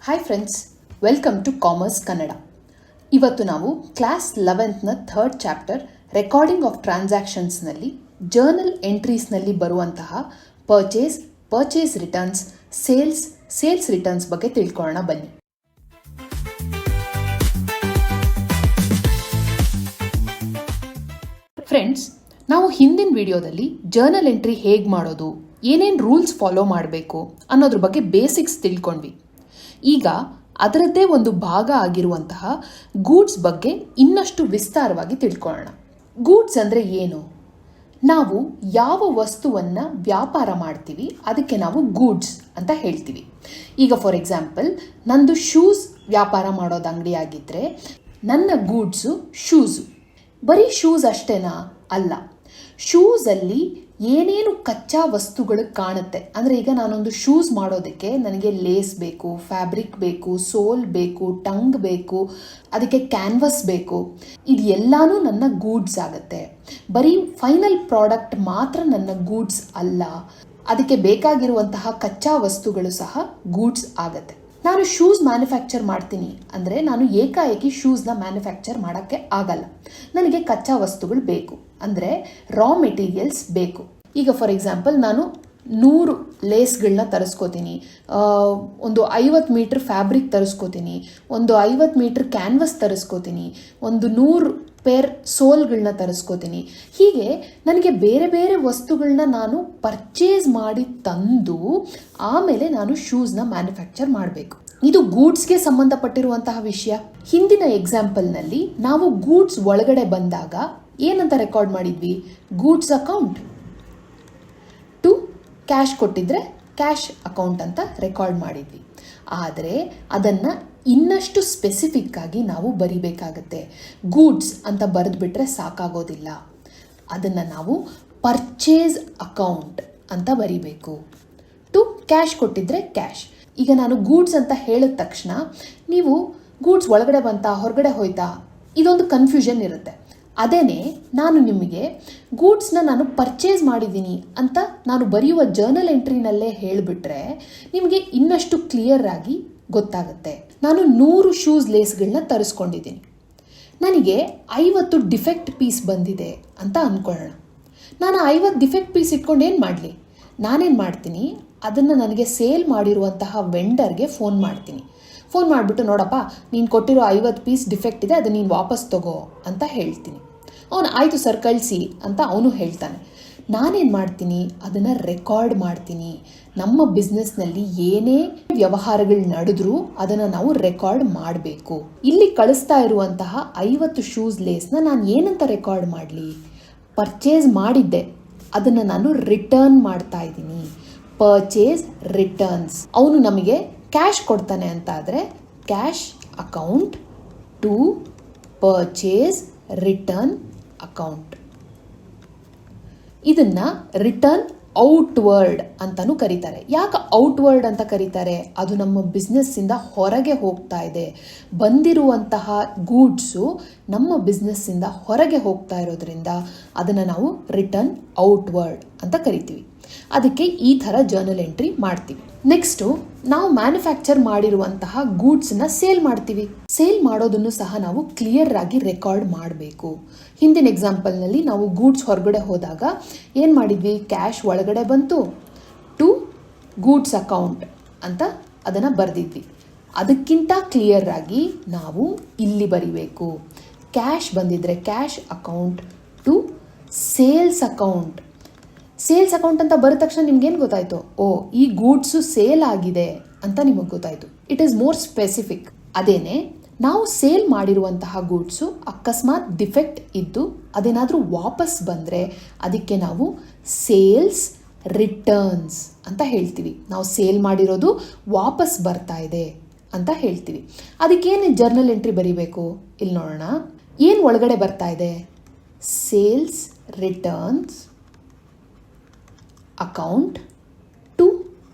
Hi friends, welcome to commerce Kannada. ಇವತ್ತು ನಾವು class 11ನ ಥರ್ಡ್ ಚಾಪ್ಟರ್ ರೆಕಾರ್ಡಿಂಗ್ ಆಫ್ ಟ್ರಾನ್ಸಾಕ್ಷನ್ಸ್ನಲ್ಲಿ ಜರ್ನಲ್ ಎಂಟ್ರೀಸ್ನಲ್ಲಿ ಬರುವಂತಹ ಪರ್ಚೇಸ್ ರಿಟರ್ನ್ಸ್, ಸೇಲ್ಸ್ ರಿಟರ್ನ್ಸ್ ಬಗ್ಗೆ ತಿಳ್ಕೊಳ್ಳೋಣ ಬನ್ನಿ. ಫ್ರೆಂಡ್ಸ್, ನಾವು ಹಿಂದಿನ ವಿಡಿಯೋದಲ್ಲಿ ಜರ್ನಲ್ ಎಂಟ್ರಿ ಹೇಗೆ ಮಾಡೋದು, ಏನೇನು ರೂಲ್ಸ್ ಫಾಲೋ ಮಾಡಬೇಕು ಅನ್ನೋದ್ರ ಬಗ್ಗೆ ಬೇಸಿಕ್ಸ್ ತಿಳ್ಕೊಂಡ್ವಿ. ಈಗ ಅದರದ್ದೇ ಒಂದು ಭಾಗ ಆಗಿರುವಂತಹ ಗೂಡ್ಸ್ ಬಗ್ಗೆ ಇನ್ನಷ್ಟು ವಿಸ್ತಾರವಾಗಿ ತಿಳ್ಕೊಳ್ಳೋಣ. ಗೂಡ್ಸ್ ಅಂದರೆ ಏನು? ನಾವು ಯಾವ ವಸ್ತುವನ್ನು ವ್ಯಾಪಾರ ಮಾಡ್ತೀವಿ ಅದಕ್ಕೆ ನಾವು ಗೂಡ್ಸ್ ಅಂತ ಹೇಳ್ತೀವಿ. ಈಗ ಫಾರ್ ಎಕ್ಸಾಂಪಲ್, ನಂದು ಶೂಸ್ ವ್ಯಾಪಾರ ಮಾಡೋದು ಅಂಗಡಿ ಆಗಿದ್ದರೆ ನನ್ನ ಗೂಡ್ಸು ಶೂಸು. ಬರೀ ಶೂಸ್ ಅಷ್ಟೇನಾ? ಅಲ್ಲ, ಶೂಸಲ್ಲಿ ಏನೇನು ಕಚ್ಚಾ ವಸ್ತುಗಳು ಕಾಣುತ್ತೆ ಅಂದರೆ, ಈಗ ನಾನೊಂದು ಶೂಸ್ ಮಾಡೋದಕ್ಕೆ ನನಗೆ ಲೇಸ್ ಬೇಕು, ಫ್ಯಾಬ್ರಿಕ್ ಬೇಕು, ಸೋಲ್ ಬೇಕು, ಟಂಗ್ ಬೇಕು, ಅದಕ್ಕೆ ಕ್ಯಾನ್ವಸ್ ಬೇಕು. ಇದು ಎಲ್ಲಾನು ನನ್ನ ಗೂಡ್ಸ್ ಆಗುತ್ತೆ. ಬರೀ ಫೈನಲ್ ಪ್ರಾಡಕ್ಟ್ ಮಾತ್ರ ನನ್ನ ಗೂಡ್ಸ್ ಅಲ್ಲ, ಅದಕ್ಕೆ ಬೇಕಾಗಿರುವಂತಹ ಕಚ್ಚಾ ವಸ್ತುಗಳು ಸಹ ಗೂಡ್ಸ್ ಆಗುತ್ತೆ. ನಾನು ಶೂಸ್ ಮ್ಯಾನುಫ್ಯಾಕ್ಚರ್ ಮಾಡ್ತೀನಿ ಅಂದರೆ ನಾನು ಏಕಾಏಕಿ ಶೂಸ್ನ ಮ್ಯಾನುಫ್ಯಾಕ್ಚರ್ ಮಾಡೋಕ್ಕೆ ಆಗಲ್ಲ. ನನಗೆ ಕಚ್ಚಾ ವಸ್ತುಗಳು ಬೇಕು ಅಂದರೆ ರಾ ಮೆಟೀರಿಯಲ್ಸ್ ಬೇಕು. ಈಗ ಫಾರ್ ಎಕ್ಸಾಂಪಲ್, ನಾನು 100 ಲೇಸ್ಗಳನ್ನ ತರಿಸ್ಕೋತೀನಿ, ಒಂದು 50 ಮೀಟ್ರ್ ಫ್ಯಾಬ್ರಿಕ್ ತರಿಸ್ಕೋತೀನಿ, ಒಂದು 50 ಮೀಟ್ರ್ ಕ್ಯಾನ್ವಸ್ ತರಿಸ್ಕೋತೀನಿ, ಒಂದು 100 ಪೇರ್ ಸೋಲ್ಗಳನ್ನ ತರಿಸ್ಕೋತೀನಿ. ಹೀಗೆ ನನಗೆ ಬೇರೆ ಬೇರೆ ವಸ್ತುಗಳನ್ನ ನಾನು ಪರ್ಚೇಸ್ ಮಾಡಿ ತಂದು ಆಮೇಲೆ ನಾನು ಶೂಸ್ನ ಮ್ಯಾನುಫ್ಯಾಕ್ಚರ್ ಮಾಡಬೇಕು. ಇದು ಗೂಡ್ಸ್ಗೆ ಸಂಬಂಧಪಟ್ಟಿರುವಂತಹ ವಿಷಯ. ಹಿಂದಿನ ಎಕ್ಸಾಂಪಲ್ನಲ್ಲಿ ನಾವು ಗೂಡ್ಸ್ ಒಳಗಡೆ ಬಂದಾಗ ಏನಂತ ರೆಕಾರ್ಡ್ ಮಾಡಿದ್ವಿ? ಗೂಡ್ಸ್ ಅಕೌಂಟ್ ಟು ಕ್ಯಾಶ್ ಕೊಟ್ಟಿದ್ರೆ ಕ್ಯಾಶ್ ಅಕೌಂಟ್ ಅಂತ ರೆಕಾರ್ಡ್ ಮಾಡಿದ್ವಿ. ಆದರೆ ಅದನ್ನು ಇನ್ನಷ್ಟು ಸ್ಪೆಸಿಫಿಕ್ ಆಗಿ ನಾವು ಬರಿಬೇಕಾಗತ್ತೆ. ಗೂಡ್ಸ್ ಅಂತ ಬರೆದ್ಬಿಟ್ರೆ ಸಾಕಾಗೋದಿಲ್ಲ, ಅದನ್ನು ನಾವು ಪರ್ಚೇಸ್ ಅಕೌಂಟ್ ಅಂತ ಬರಿಬೇಕು. ಟು ಕ್ಯಾಶ್ ಕೊಟ್ಟಿದ್ರೆ ಕ್ಯಾಶ್. ಈಗ ನಾನು ಗೂಡ್ಸ್ ಅಂತ ಹೇಳಿದ ತಕ್ಷಣ ನೀವು ಗೂಡ್ಸ್ ಒಳಗಡೆ ಬಂತಾ ಹೊರಗಡೆ ಹೋಯ್ತಾ ಇದೊಂದು ಕನ್ಫ್ಯೂಷನ್ ಇರುತ್ತೆ. ಅದೇನೇ ನಾನು ನಿಮಗೆ ಗೂಡ್ಸ್ನ ನಾನು ಪರ್ಚೇಸ್ ಮಾಡಿದ್ದೀನಿ ಅಂತ ನಾನು ಬರೆಯುವ ಜರ್ನಲ್ ಎಂಟ್ರಿನಲ್ಲೇ ಹೇಳಿಬಿಟ್ರೆ ನಿಮಗೆ ಇನ್ನಷ್ಟು ಕ್ಲಿಯರ್ ಆಗಿ ಗೊತ್ತಾಗುತ್ತೆ. ನಾನು 100 ಶೂಸ್ ಲೇಸ್ಗಳನ್ನ ತರಿಸ್ಕೊಂಡಿದ್ದೀನಿ, ನನಗೆ 50 ಡಿಫೆಕ್ಟ್ ಪೀಸ್ ಬಂದಿದೆ ಅಂತ ಅಂದ್ಕೊಳ್ಳೋಣ. ನಾನು 50 ಡಿಫೆಕ್ಟ್ ಪೀಸ್ ಇಟ್ಕೊಂಡು ಏನು ಮಾಡಲಿ? ನಾನೇನು ಮಾಡ್ತೀನಿ, ಅದನ್ನು ನನಗೆ ಸೇಲ್ ಮಾಡಿರುವಂತಹ ವೆಂಡರ್ಗೆ ಫೋನ್ ಮಾಡ್ತೀನಿ. ಫೋನ್ ಮಾಡಿಬಿಟ್ಟು, ನೋಡಪ್ಪ, ನೀನು ಕೊಟ್ಟಿರೋ 50 ಪೀಸ್ ಡಿಫೆಕ್ಟ್ ಇದೆ, ಅದು ನೀನು ವಾಪಸ್ ತಗೋ ಅಂತ ಹೇಳ್ತೀನಿ. ಅವನು ಆಯಿತು ಸರ್ ಕಳಿಸಿ ಅಂತ ಅವನು ಹೇಳ್ತಾನೆ. ನಾನೇನು ಮಾಡ್ತೀನಿ, ಅದನ್ನು ರೆಕಾರ್ಡ್ ಮಾಡ್ತೀನಿ. ನಮ್ಮ ಬಿಸ್ನೆಸ್ನಲ್ಲಿ ಏನೇ ವ್ಯವಹಾರಗಳು ನಡೆದ್ರೂ ಅದನ್ನು ನಾವು ರೆಕಾರ್ಡ್ ಮಾಡಬೇಕು. ಇಲ್ಲಿ ಕಳಿಸ್ತಾ ಇರುವಂತಹ 50 ಶೂಸ್ ಲೇಸ್ನ ನಾನು ಏನಂತ ರೆಕಾರ್ಡ್ ಮಾಡಲಿ? ಪರ್ಚೇಸ್ ಮಾಡಿದ್ದೆ, ಅದನ್ನು ನಾನು ರಿಟರ್ನ್ ಮಾಡ್ತಾ ಇದ್ದೀನಿ. Purchase returns. ಅವನು ನಮಗೆ ಕ್ಯಾಶ್ ಕೊಡ್ತಾನೆ ಅಂತ ಆದರೆ cash account to purchase return account. ಇದನ್ನು ರಿಟರ್ನ್ ಔಟ್ವರ್ಡ್ ಅಂತಲೂ ಕರೀತಾರೆ. ಯಾಕೆ ಔಟ್ವರ್ಡ್ ಅಂತ ಕರೀತಾರೆ? ಅದು ನಮ್ಮ ಬಿಸ್ನೆಸ್ಸಿಂದ ಹೊರಗೆ ಹೋಗ್ತಾ ಇದೆ. ಬಂದಿರುವಂತಹ ಗೂಡ್ಸು ನಮ್ಮ ಬಿಸ್ನೆಸ್ಸಿಂದ ಹೊರಗೆ ಹೋಗ್ತಾ ಇರೋದ್ರಿಂದ ಅದನ್ನು ನಾವು ರಿಟರ್ನ್ ಔಟ್ವರ್ಡ್ ಅಂತ ಕರಿತೀವಿ. ಅದಕ್ಕೆ ಈ ಥರ ಜರ್ನಲ್ ಎಂಟ್ರಿ ಮಾಡ್ತೀವಿ. ನೆಕ್ಸ್ಟು, ನಾವು ಮ್ಯಾನುಫ್ಯಾಕ್ಚರ್ ಮಾಡಿರುವಂತಹ ಗೂಡ್ಸನ್ನ ಸೇಲ್ ಮಾಡ್ತೀವಿ. ಸೇಲ್ ಮಾಡೋದನ್ನು ಸಹ ನಾವು ಕ್ಲಿಯರ್ ಆಗಿ ರೆಕಾರ್ಡ್ ಮಾಡಬೇಕು. ಹಿಂದಿನ ಎಕ್ಸಾಂಪಲ್ನಲ್ಲಿ ನಾವು ಗೂಡ್ಸ್ ಹೊರಗಡೆ ಹೋದಾಗ ಏನು ಮಾಡಿದ್ವಿ? ಕ್ಯಾಶ್ ಒಳಗಡೆ ಬಂತು, ಟು ಗೂಡ್ಸ್ ಅಕೌಂಟ್ ಅಂತ ಅದನ್ನು ಬರೆದಿದ್ವಿ. ಅದಕ್ಕಿಂತ ಕ್ಲಿಯರ್ ಆಗಿ ನಾವು ಇಲ್ಲಿ ಬರಿಬೇಕು. ಕ್ಯಾಶ್ ಬಂದಿದ್ರೆ cash account to sales account. Sales account ಅಂತ ಬರೆದ ತಕ್ಷಣ ನಿಮ್ಗೇನು ಗೊತ್ತಾಯಿತು? ಓ, ಈ ಗೂಡ್ಸು ಸೇಲ್ ಆಗಿದೆ ಅಂತ ನಿಮಗೆ ಗೊತ್ತಾಯಿತು. It is more specific. ಅದೇನೇ ನಾವು ಸೇಲ್ ಮಾಡಿರುವಂತಹ ಗೂಡ್ಸು ಅಕಸ್ಮಾತ್ ಡಿಫೆಕ್ಟ್ ಇದ್ದು ಅದೇನಾದರೂ ವಾಪಸ್ ಬಂದರೆ ಅದಕ್ಕೆ ನಾವು ಸೇಲ್ಸ್ ರಿಟರ್ನ್ಸ್ ಅಂತ ಹೇಳ್ತೀವಿ. ನಾವು ಸೇಲ್ ಮಾಡಿರೋದು ವಾಪಸ್ ಬರ್ತಾ ಇದೆ ಅಂತ ಹೇಳ್ತೀವಿ. ಅದಕ್ಕೇನು ಜರ್ನಲ್ ಎಂಟ್ರಿ ಬರೀಬೇಕು? ಇಲ್ಲಿ ನೋಡೋಣ. ಏನು ಒಳಗಡೆ ಬರ್ತಾ ಇದೆ? ಸೇಲ್ಸ್ ರಿಟರ್ನ್ಸ್ ಅಕೌಂಟ್ ಟು,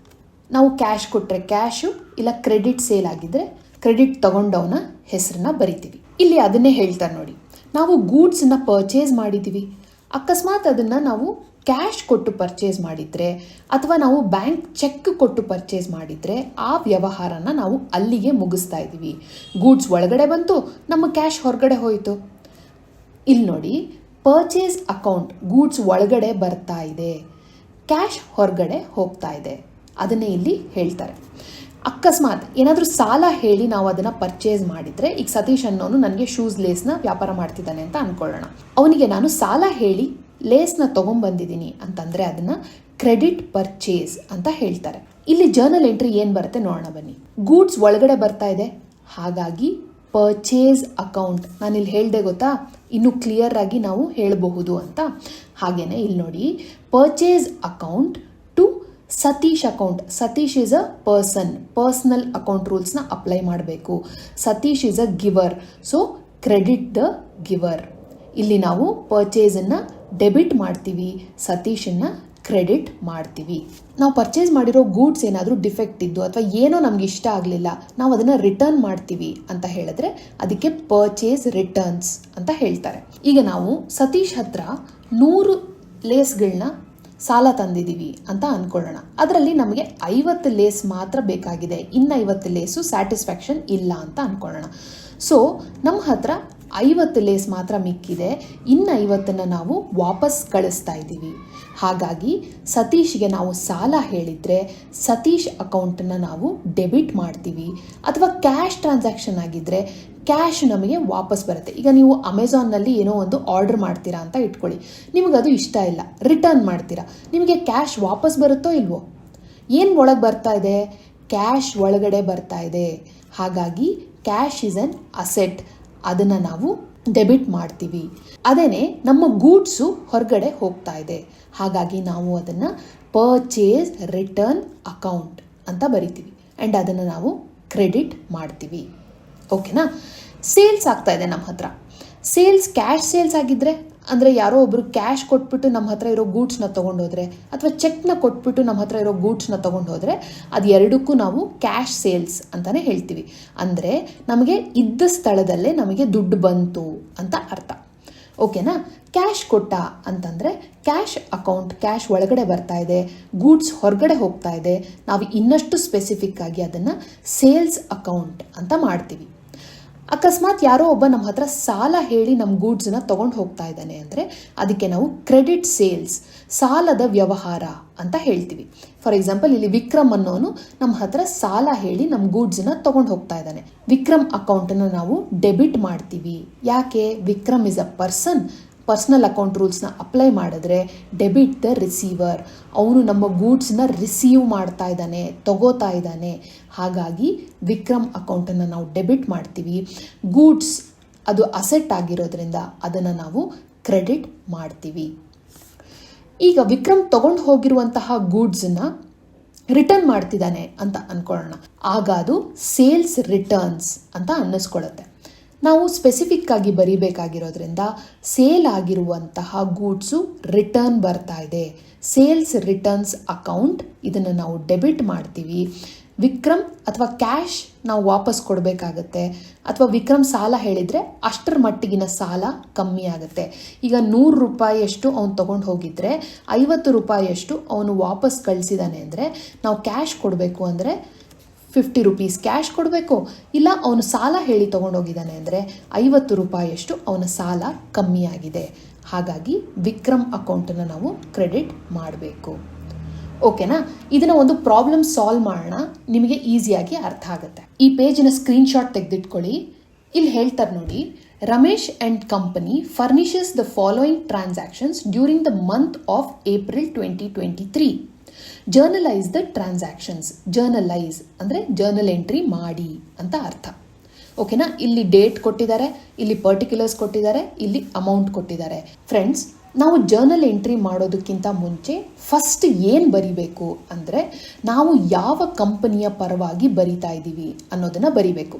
ನಾವು ಕ್ಯಾಶ್ ಕೊಟ್ಟರೆ ಕ್ಯಾಶು, ಇಲ್ಲ ಕ್ರೆಡಿಟ್ ಸೇಲ್ ಆಗಿದ್ದರೆ ಕ್ರೆಡಿಟ್ ತಗೊಂಡವನ ಹೆಸರನ್ನ ಬರಿತೀವಿ. ಇಲ್ಲಿ ಅದನ್ನೇ ಹೇಳ್ತಾರೆ ನೋಡಿ, ನಾವು ಗೂಡ್ಸನ್ನ ಪರ್ಚೇಸ್ ಮಾಡಿದ್ದೀವಿ, ಅಕಸ್ಮಾತ್ ಅದನ್ನು ನಾವು ಕ್ಯಾಶ್ ಕೊಟ್ಟು ಪರ್ಚೇಸ್ ಮಾಡಿದರೆ ಅಥವಾ ನಾವು ಬ್ಯಾಂಕ್ ಚೆಕ್ ಕೊಟ್ಟು ಪರ್ಚೇಸ್ ಮಾಡಿದರೆ ಆ ವ್ಯವಹಾರನ ನಾವು ಅಲ್ಲಿಗೆ ಮುಗಿಸ್ತಾ ಇದ್ದೀವಿ. ಗೂಡ್ಸ್ ಒಳಗಡೆ ಬಂತು, ನಮ್ಮ ಕ್ಯಾಶ್ ಹೊರಗಡೆ ಹೋಯಿತು. ಇಲ್ಲಿ ನೋಡಿ, ಪರ್ಚೇಸ್ ಅಕೌಂಟ್ ಗೂಡ್ಸ್ ಒಳಗಡೆ ಬರ್ತಾ ಇದೆ, ಕ್ಯಾಶ್ ಹೊರಗಡೆ ಹೋಗ್ತಾ ಇದೆ. ಅದನ್ನೇ ಇಲ್ಲಿ ಹೇಳ್ತಾರೆ. ಅಕಸ್ಮಾತ್ ಏನಾದರೂ ಸಾಲ ಹೇಳಿ ನಾವು ಅದನ್ನು ಪರ್ಚೇಸ್ ಮಾಡಿದರೆ, ಈಗ ಸತೀಶ್ ಅನ್ನೋನು ನನಗೆ ಶೂಸ್ ಲೇಸ್ನ ವ್ಯಾಪಾರ ಮಾಡ್ತಿದ್ದಾನೆ ಅಂತ ಅಂದ್ಕೊಳ್ಳೋಣ. ಅವನಿಗೆ ನಾನು ಸಾಲ ಹೇಳಿ ಲೇಸ್ನ ತೊಗೊಂಬಂದಿದ್ದೀನಿ ಅಂತಂದರೆ ಅದನ್ನು ಕ್ರೆಡಿಟ್ ಪರ್ಚೇಸ್ ಅಂತ ಹೇಳ್ತಾರೆ. ಇಲ್ಲಿ ಜರ್ನಲ್ ಎಂಟ್ರಿ ಏನು ಬರುತ್ತೆ ನೋಡೋಣ ಬನ್ನಿ. ಗೂಡ್ಸ್ ಒಳಗಡೆ ಬರ್ತಾ ಇದೆ, ಹಾಗಾಗಿ ಪರ್ಚೇಸ್ ಅಕೌಂಟ್. ನಾನಿಲ್ಲಿ ಹೇಳಿದೆ ಗೊತ್ತಾ, ಇನ್ನೂ ಕ್ಲಿಯರ್ ಆಗಿ ನಾವು ಹೇಳಬಹುದು ಅಂತ. ಹಾಗೇನೆ ಇಲ್ಲಿ ನೋಡಿ, purchase account to Satish account. Satish is a personal account ರೂಲ್ಸ್ನ ಅಪ್ಲೈ ಮಾಡಬೇಕು. Satish is a giver, so credit the giver. ಇಲ್ಲಿ ನಾವು ಪರ್ಚೇಸನ್ನು ಡೆಬಿಟ್ ಮಾಡ್ತೀವಿ, ಸತೀಶನ್ನು ಕ್ರೆಡಿಟ್ ಮಾಡ್ತೀವಿ. ನಾವು ಪರ್ಚೇಸ್ ಮಾಡಿರೋ ಗೂಡ್ಸ್ ಏನಾದರೂ ಡಿಫೆಕ್ಟ್ ಇದ್ದು ಅಥವಾ ಏನೋ ನಮ್ಗೆ ಇಷ್ಟ ಆಗಲಿಲ್ಲ, ನಾವು ಅದನ್ನು ರಿಟರ್ನ್ ಮಾಡ್ತೀವಿ ಅಂತ ಹೇಳಿದ್ರೆ ಅದಕ್ಕೆ ಪರ್ಚೇಸ್ ರಿಟರ್ನ್ಸ್ ಅಂತ ಹೇಳ್ತಾರೆ. ಈಗ ನಾವು ಸತೀಶ್ ಹತ್ರ 100 ಲೇಸ್ಗಳನ್ನ ಸಾಲ ತಂದಿದ್ದೀವಿ ಅಂತ ಅಂದ್ಕೊಳ್ಳೋಣ. ಅದರಲ್ಲಿ ನಮಗೆ 50 ಲೇಸ್ ಮಾತ್ರ ಬೇಕಾಗಿದೆ, ಇನ್ನು 50 ಲೇಸು ಸ್ಯಾಟಿಸ್ಫ್ಯಾಕ್ಷನ್ ಇಲ್ಲ ಅಂತ ಅಂದ್ಕೊಳ್ಳೋಣ. ಸೊ ನಮ್ಮ ಹತ್ರ 50 ಲೇಸ್ ಮಾತ್ರ ಮಿಕ್ಕಿದೆ, ಇನ್ನು 50ನ್ನು ನಾವು ವಾಪಸ್ ಕಳಿಸ್ತಾ ಇದ್ದೀವಿ. ಹಾಗಾಗಿ ಸತೀಶ್ಗೆ ನಾವು ಸಾಲ ಹೇಳಿದರೆ ಸತೀಶ್ ಅಕೌಂಟನ್ನು ನಾವು ಡೆಬಿಟ್ ಮಾಡ್ತೀವಿ. ಅಥವಾ ಕ್ಯಾಶ್ ಟ್ರಾನ್ಸಾಕ್ಷನ್ ಆಗಿದ್ದರೆ ಕ್ಯಾಶ್ ನಮಗೆ ವಾಪಸ್ ಬರುತ್ತೆ. ಈಗ ನೀವು ಅಮೆಝಾನ್ನಲ್ಲಿ ಏನೋ ಒಂದು ಆರ್ಡರ್ ಮಾಡ್ತೀರಾ ಅಂತ ಇಟ್ಕೊಳ್ಳಿ, ನಿಮಗದು ಇಷ್ಟ ಇಲ್ಲ, ರಿಟರ್ನ್ ಮಾಡ್ತೀರಾ, ನಿಮಗೆ ಕ್ಯಾಶ್ ವಾಪಸ್ ಬರುತ್ತೋ ಇಲ್ವೋ? ಏನು ಒಳಗೆ ಬರ್ತಾ ಇದೆ? ಕ್ಯಾಶ್ ಒಳಗಡೆ ಬರ್ತಾ ಇದೆ. ಹಾಗಾಗಿ ಕ್ಯಾಶ್ ಇಸ್ ಅನ್ ಅಸೆಟ್, ಅದನ್ನು ನಾವು ಡೆಬಿಟ್ ಮಾಡ್ತೀವಿ. ಅದೇನೆ ನಮ್ಮ ಗೂಡ್ಸು ಹೊರಗಡೆ ಹೋಗ್ತಾ ಇದೆ, ಹಾಗಾಗಿ ನಾವು ಅದನ್ನು ಪರ್ಚೇಸ್ ರಿಟರ್ನ್ ಅಕೌಂಟ್ ಅಂತ ಬರಿತೀವಿ ಆ್ಯಂಡ್ ಅದನ್ನು ನಾವು ಕ್ರೆಡಿಟ್ ಮಾಡ್ತೀವಿ. ಓಕೆನಾ? ಸೇಲ್ಸ್ ಆಗ್ತಾ ಇದೆ ನಮ್ಮ ಹತ್ರ. ಸೇಲ್ಸ್ ಕ್ಯಾಶ್ ಸೇಲ್ಸ್ ಆಗಿದ್ದರೆ, ಅಂದರೆ ಯಾರೋ ಒಬ್ಬರು ಕ್ಯಾಶ್ ಕೊಟ್ಬಿಟ್ಟು ನಮ್ಮ ಹತ್ರ ಇರೋ ಗೂಡ್ಸ್ನ ತೊಗೊಂಡೋದ್ರೆ ಅಥವಾ ಚೆಕ್ನ ಕೊಟ್ಬಿಟ್ಟು ನಮ್ಮ ಹತ್ರ ಇರೋ ಗೂಡ್ಸ್ನ ತೊಗೊಂಡೋದ್ರೆ ಅದು ಎರಡಕ್ಕೂ ನಾವು ಕ್ಯಾಶ್ ಸೇಲ್ಸ್ ಅಂತಲೇ ಹೇಳ್ತೀವಿ. ಅಂದರೆ ನಮಗೆ ಇದ್ದ ಸ್ಥಳದಲ್ಲೇ ನಮಗೆ ದುಡ್ಡು ಬಂತು ಅಂತ ಅರ್ಥ. ಓಕೆನಾ? ಕ್ಯಾಶ್ ಕೊಟ್ಟ ಅಂತಂದರೆ ಕ್ಯಾಶ್ ಅಕೌಂಟ್, ಕ್ಯಾಶ್ ಒಳಗಡೆ ಬರ್ತಾ ಇದೆ, ಗೂಡ್ಸ್ ಹೊರಗಡೆ ಹೋಗ್ತಾ ಇದೆ, ನಾವು ಇನ್ನಷ್ಟು ಸ್ಪೆಸಿಫಿಕ್ ಆಗಿ ಅದನ್ನು ಸೇಲ್ಸ್ ಅಕೌಂಟ್ ಅಂತ ಮಾಡ್ತೀವಿ. ಅಕಸ್ಮಾತ್ ಯಾರೋ ಒಬ್ಬ ನಮ್ಮ ಹತ್ರ ಸಾಲ ಹೇಳಿ ನಮ್ಮ ಗೂಡ್ಸನ್ನ ತೊಗೊಂಡು ಹೋಗ್ತಾ ಇದ್ದಾನೆ ಅಂದರೆ ಅದಕ್ಕೆ ನಾವು ಕ್ರೆಡಿಟ್ ಸೇಲ್ಸ್, ಸಾಲದ ವ್ಯವಹಾರ ಅಂತ ಹೇಳ್ತೀವಿ. ಫಾರ್ ಎಕ್ಸಾಂಪಲ್, ಇಲ್ಲಿ ವಿಕ್ರಮ್ ಅನ್ನೋನು ನಮ್ಮ ಹತ್ರ ಸಾಲ ಹೇಳಿ ನಮ್ಮ ಗೂಡ್ಸನ್ನ ತೊಗೊಂಡು ಹೋಗ್ತಾ ಇದ್ದಾನೆ. ವಿಕ್ರಮ್ ಅಕೌಂಟನ್ನು ನಾವು ಡೆಬಿಟ್ ಮಾಡ್ತೀವಿ. ಯಾಕೆ? Vikram is a personal account ರೂಲ್ಸ್ನ ಅಪ್ಲೈ ಮಾಡಿದ್ರೆ ಡೆಬಿಟ್ ದ ರಿಸೀವರ್, ಅವನು ನಮ್ಮ ಗೂಡ್ಸ್ನ ರಿಸೀವ್ ಮಾಡ್ತಾ ಇದ್ದಾನೆ, ತಗೋತಾ ಇದ್ದಾನೆ. ಹಾಗಾಗಿ ವಿಕ್ರಮ್ ಅಕೌಂಟನ್ನು ನಾವು ಡೆಬಿಟ್ ಮಾಡ್ತೀವಿ. ಗೂಡ್ಸ್ ಅದು ಅಸೆಟ್ ಆಗಿರೋದ್ರಿಂದ ಅದನ್ನು ನಾವು ಕ್ರೆಡಿಟ್ ಮಾಡ್ತೀವಿ. ಈಗ ವಿಕ್ರಮ್ ತಗೊಂಡು ಹೋಗಿರುವಂತಹ ಗೂಡ್ಸನ್ನು ರಿಟರ್ನ್ ಮಾಡ್ತಿದ್ದಾನೆ ಅಂತ ಅಂದ್ಕೊಳ್ಳೋಣ, ಆಗ ಅದು ಸೇಲ್ಸ್ ರಿಟರ್ನ್ಸ್ ಅಂತ ಅನ್ನಿಸ್ಕೊಳ್ಳುತ್ತೆ. ನಾವು ಸ್ಪೆಸಿಫಿಕ್ ಆಗಿ ಬರೀಬೇಕಾಗಿರೋದ್ರಿಂದ ಸೇಲ್ ಆಗಿರುವಂತಹ ಗೂಡ್ಸು ರಿಟರ್ನ್ ಬರ್ತಾ ಇದೆ, ಸೇಲ್ಸ್ ರಿಟರ್ನ್ಸ್ ಅಕೌಂಟ್, ಇದನ್ನು ನಾವು ಡೆಬಿಟ್ ಮಾಡ್ತೀವಿ. ವಿಕ್ರಮ್ ಅಥವಾ ಕ್ಯಾಶ್ ನಾವು ವಾಪಸ್ ಕೊಡಬೇಕಾಗತ್ತೆ, ಅಥವಾ ವಿಕ್ರಮ್ ಸಾಲ ಹೇಳಿದರೆ ಅಷ್ಟರ ಮಟ್ಟಿಗಿನ ಸಾಲ ಕಮ್ಮಿ ಆಗುತ್ತೆ. ಈಗ 100 ರೂಪಾಯಿಯಷ್ಟು ಅವನು ತೊಗೊಂಡು ಹೋಗಿದ್ರೆ 50 ರೂಪಾಯಿಯಷ್ಟು ಅವನು ವಾಪಸ್ ಕಳಿಸಿದಾನೆ ಅಂದರೆ ನಾವು ಕ್ಯಾಶ್ ಕೊಡಬೇಕು ಅಂದರೆ 50 ರೂಪೀಸ್ ಕ್ಯಾಶ್ ಕೊಡಬೇಕು. ಇಲ್ಲ ಅವನು ಸಾಲ ಹೇಳಿ ತೊಗೊಂಡೋಗಿದ್ದಾನೆ ಅಂದರೆ 50 ರೂಪಾಯಿಯಷ್ಟು ಅವನ ಸಾಲ ಕಮ್ಮಿಯಾಗಿದೆ. ಹಾಗಾಗಿ ವಿಕ್ರಮ್ ಅಕೌಂಟನ್ನು ನಾವು ಕ್ರೆಡಿಟ್ ಮಾಡಬೇಕು. ಓಕೆನಾ? ಇದನ್ನು ಒಂದು ಪ್ರಾಬ್ಲಮ್ ಸಾಲ್ವ್ ಮಾಡೋಣ, ನಿಮಗೆ ಈಸಿಯಾಗಿ ಅರ್ಥ ಆಗುತ್ತೆ. ಈ ಪೇಜಿನ ಸ್ಕ್ರೀನ್ಶಾಟ್ ತೆಗೆದಿಟ್ಕೊಳ್ಳಿ. ಇಲ್ಲಿ ಹೇಳ್ತಾರೆ ನೋಡಿ, Ramesh and company furnishes the following transactions during the month of April 2023. Journalise the transactions. Journalise ಅಂದರೆ ಜರ್ನಲ್ ಎಂಟ್ರಿ ಮಾಡಿ ಅಂತ ಅರ್ಥ. ಓಕೆನಾ? ಇಲ್ಲಿ ಡೇಟ್ ಕೊಟ್ಟಿದ್ದಾರೆ, ಇಲ್ಲಿ ಪರ್ಟಿಕ್ಯುಲರ್ಸ್ ಕೊಟ್ಟಿದ್ದಾರೆ, ಇಲ್ಲಿ ಅಮೌಂಟ್ ಕೊಟ್ಟಿದ್ದಾರೆ. ಫ್ರೆಂಡ್ಸ್, ನಾವು ಜರ್ನಲ್ ಎಂಟ್ರಿ ಮಾಡೋದಕ್ಕಿಂತ ಮುಂಚೆ ಫಸ್ಟ್ ಏನು ಬರಿಬೇಕು ಅಂದರೆ ನಾವು ಯಾವ ಕಂಪನಿಯ ಪರವಾಗಿ ಬರಿತಾ ಇದ್ದೀವಿ ಅನ್ನೋದನ್ನು ಬರಿಬೇಕು.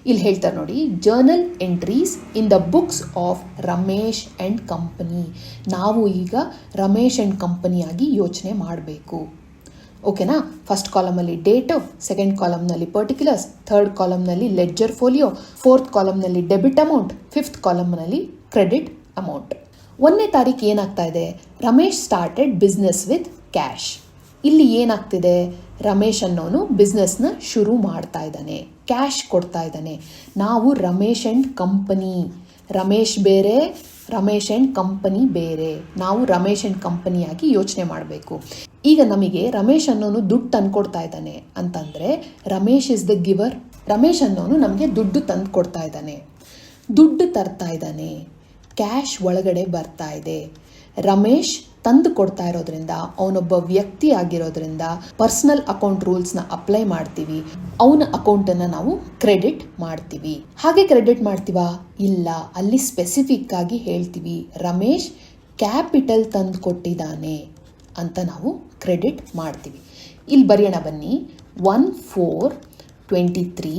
ಇಲ್ಲಿ ಹೇಳ್ತಾರೆ ನೋಡಿ, journal entries in the books of Ramesh and company. ನಾವು ಈಗ ರಮೇಶ್ ಆ್ಯಂಡ್ ಕಂಪನಿಯಾಗಿ ಯೋಚನೆ ಮಾಡಬೇಕು. ಓಕೆನಾ? ಫಸ್ಟ್ ಕಾಲಮಲ್ಲಿ ಡೇಟು, ಸೆಕೆಂಡ್ ಕಾಲಮ್ನಲ್ಲಿ ಪರ್ಟಿಕ್ಯುಲರ್ಸ್, ಥರ್ಡ್ ಕಾಲಮ್ನಲ್ಲಿ ಲೆಡ್ಜರ್ ಫೋಲಿಯೋ, ಫೋರ್ತ್ ಕಾಲಮ್ನಲ್ಲಿ ಡೆಬಿಟ್ ಅಮೌಂಟ್, ಫಿಫ್ತ್ ಕಾಲಮ್ನಲ್ಲಿ ಕ್ರೆಡಿಟ್ ಅಮೌಂಟ್. ಒಂದನೇ ತಾರೀಕು ಏನಾಗ್ತಾ ಇದೆ, Ramesh started business with cash. ಇಲ್ಲಿ ಏನಾಗ್ತಿದೆ, ರಮೇಶ್ ಅನ್ನೋನು ಬಿಸ್ನೆಸ್ನ ಶುರು ಮಾಡ್ತಾ ಇದ್ದಾನೆ, ಕ್ಯಾಶ್ ಕೊಡ್ತಾ ಇದ್ದಾನೆ. ನಾವು ರಮೇಶ್ ಆ್ಯಂಡ್ ಕಂಪನಿ, ರಮೇಶ್ ಬೇರೆ, ರಮೇಶ್ ಆ್ಯಂಡ್ ಕಂಪನಿ ಬೇರೆ, ನಾವು ರಮೇಶ್ ಆ್ಯಂಡ್ ಕಂಪನಿಯಾಗಿ ಯೋಚನೆ ಮಾಡಬೇಕು. ಈಗ ನಮಗೆ ರಮೇಶ್ ಅನ್ನೋನು ದುಡ್ಡು ತಂದುಕೊಡ್ತಾ ಇದ್ದಾನೆ ಅಂತಂದರೆ Ramesh is the giver. Ramesh ಅನ್ನೋನು ನಮಗೆ ದುಡ್ಡು ತಂದು ಕೊಡ್ತಾ ಇದ್ದಾನೆ, ದುಡ್ಡು ತರ್ತಾ ಇದ್ದಾನೆ, ಕ್ಯಾಶ್ ಒಳಗಡೆ ಬರ್ತಾ ಇದೆ. ರಮೇಶ್ ತಂದು ಕೊಡ್ತಾ ಇರೋದ್ರಿಂದ ಅವನೊಬ್ಬ ವ್ಯಕ್ತಿ ಆಗಿರೋದ್ರಿಂದ ಪರ್ಸನಲ್ ಅಕೌಂಟ್ ರೂಲ್ಸ್ನ ಅಪ್ಲೈ ಮಾಡ್ತೀವಿ, ಅವನ ಅಕೌಂಟನ್ನು ನಾವು ಕ್ರೆಡಿಟ್ ಮಾಡ್ತೀವಿ. ಹಾಗೆ ಕ್ರೆಡಿಟ್ ಮಾಡ್ತೀವಾ? ಇಲ್ಲ, ಅಲ್ಲಿ ಸ್ಪೆಸಿಫಿಕ್ ಆಗಿ ಹೇಳ್ತೀವಿ, ರಮೇಶ್ ಕ್ಯಾಪಿಟಲ್ ತಂದು ಕೊಟ್ಟಿದ್ದಾನೆ ಅಂತ ನಾವು ಕ್ರೆಡಿಟ್ ಮಾಡ್ತೀವಿ. ಇಲ್ಲಿ ಬರೆಯೋಣ ಬನ್ನಿ. 1/4/23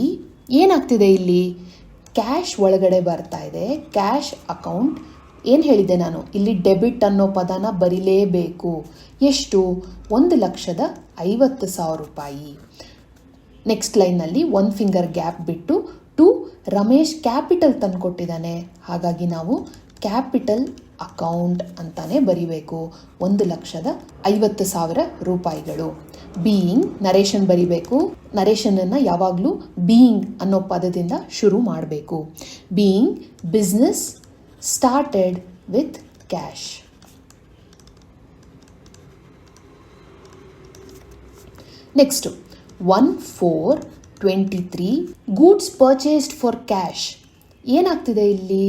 ಏನಾಗ್ತಿದೆ ಇಲ್ಲಿ, ಕ್ಯಾಶ್ ಒಳಗಡೆ ಬರ್ತಾ ಇದೆ, ಕ್ಯಾಶ್ ಅಕೌಂಟ್. ಏನು ಹೇಳಿದೆ ನಾನು, ಇಲ್ಲಿ ಡೆಬಿಟ್ ಅನ್ನೋ ಪದನ ಬರೀಲೇಬೇಕು. ಎಷ್ಟು? 1,50,000 ರೂಪಾಯಿ. ನೆಕ್ಸ್ಟ್ ಲೈನ್ನಲ್ಲಿ ಒಂದು ಫಿಂಗರ್ ಗ್ಯಾಪ್ ಬಿಟ್ಟು ಟು ರಮೇಶ್ ಕ್ಯಾಪಿಟಲ್ ತಂದು ಕೊಟ್ಟಿದ್ದಾನೆ, ಹಾಗಾಗಿ ನಾವು ಕ್ಯಾಪಿಟಲ್ ಅಕೌಂಟ್ ಅಂತಾನೆ ಬರಿಬೇಕು. 1,50,000 ರೂಪಾಯಿಗಳು. ಬೀಯಿಂಗ್ ನರೇಶನ್ ಬರಿಬೇಕು. ನರೇಶನನ್ನು ಯಾವಾಗಲೂ ಬೀಯಿಂಗ್ ಅನ್ನೋ ಪದದಿಂದ ಶುರು ಮಾಡಬೇಕು. Being business started with cash. Next 1/4/23 goods purchased for cash. ಏನಾಗ್ತಿದೆ ಇಲ್ಲಿ,